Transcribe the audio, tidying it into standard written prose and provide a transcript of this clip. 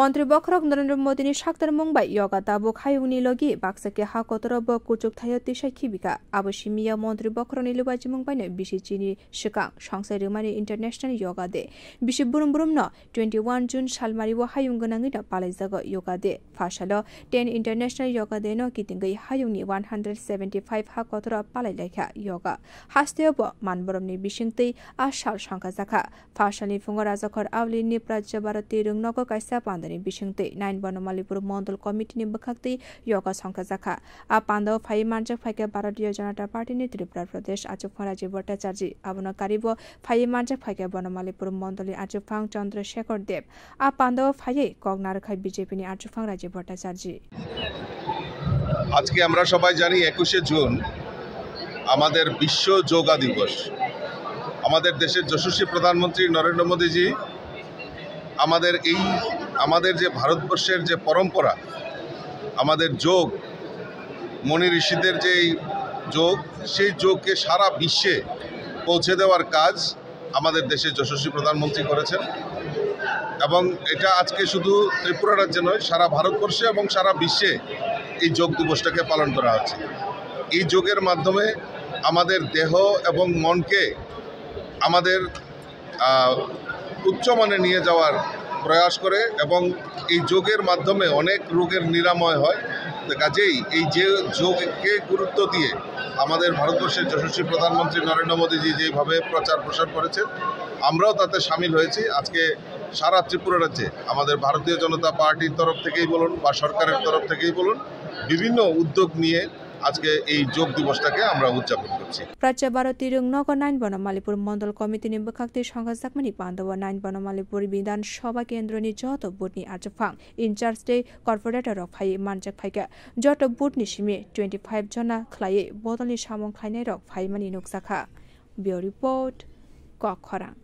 মন্ত্রী বখরক নরেন্দ্র মোদীনি সাক্তার মুংবাই ইয়গা দাবুক হায়ুংনি লগি বাক্সাকে হা কতরব কুচুক থায়তি সাইখিবিকা আবসিমিয়া মন্ত্রী বখরনি লুবাজি মুংবাইনে বিশি চিনি শিকাং সংসাই রিমানি ইন্টারন্যাশনাল ইয়গা দে বিশি বুরুম বুরুম ন 21 জুন সালমারি ও হায়ুং গনাঙ্গি না পালাইজাগ ইয়গা দে ফাশালো 10 ইন্টারন্যাশনাল ইয়গা দে ন কিতিঙ্গই হায়ুংনি 175 হা কতর পালাই লাইখা ইয়গা হাস্তেব মানবরমনি বিশিংতৈ আশাল সংখ্যা জাখা ফাশালনি ফুঙ্গ রাজাখর আউলিনি প্রাজ্য ভারতী রুংনগ কাইসা পান্দানি বিশিংতৈ 9 বনমালীপুর মন্ডল কমিটিনি বখাক্তৈ ইয়গা সংখ্যা জাখা আ পান্দাও ফাই মানজাক ফাইকে ভারতীয় জনতা পার্টিনি ত্রিপুরা প্রদেশ আচুফাং রাজীব ভট্টাচার্য আবনকারিব ফাই মানজাক ফাইকে বনমালীপুর মন্ডলী আচুফাং চন্দ্রশেখর দেব আ পান্দাও ফাইয়ে কগনারখাই বিজেপিনি আচুফাং রাজীব ভট্টাচার্য। আজকে আমরা সবাই জানি 21 জুন আমাদের বিশ্ব যোগা দিবস। আমাদের দেশের যশস্বী প্রধানমন্ত্রী নরেন্দ্র মোদীজি আমাদের যে ভারতবর্ষের যে পরম্পরা, আমাদের যোগ, মনি ঋষিদের যে যোগ, সেই যোগকে সারা বিশ্বে পৌঁছে দেওয়ার কাজ আমাদের দেশের যশস্বী প্রধানমন্ত্রী করেছেন। এবং এটা আজকে শুধু ত্রিপুরা রাজ্যে নয়, সারা ভারতবর্ষে এবং সারা বিশ্বে এই যোগ দিবসটাকে পালন করা হচ্ছে। এই যোগের মাধ্যমে আমাদের দেহ এবং মনকে আমাদের উচ্চমানে নিয়ে যাওয়ার প্রয়াস করে এবং এই যোগের মাধ্যমে অনেক রোগের নিরাময় হয়। কাজেই এই যে যোগকে গুরুত্ব দিয়ে আমাদের ভারতবর্ষের যশস্বী প্রধানমন্ত্রী নরেন্দ্র মোদীজি যেভাবে প্রচার প্রসার করেছেন, আমরাও তাতে সামিল হয়েছি। আজকে সারা ত্রিপুরা রাজ্যে আমাদের ভারতীয় জনতা পার্টির তরফ থেকেই বলুন বা সরকারের তরফ থেকেই বলুন, বিভিন্ন উদ্যোগ নিয়ে আজকে এই যোগ দিবসটাকে আমরা উদযাপন করছি। প্রাচ্য ভারতী রুংনগর 9 বনমালীপুর মন্ডল কমিটিনি বখাক্তৈ সংখ্যা জাকমানি পান্দাও 9 বনমালীপুর বিধানসভা কেন্দ্রনি যত বুটনি আচুফাং ইনচার্জ দে কর্পোরেটর অফ ফাই মানজাক ফাইকা যত বুটনি সিমি 25 जना ख्लायै बदलनि सामं खायनाय रक फाइमानि नुकसाखा। बियो रिपोर्ट कखरां।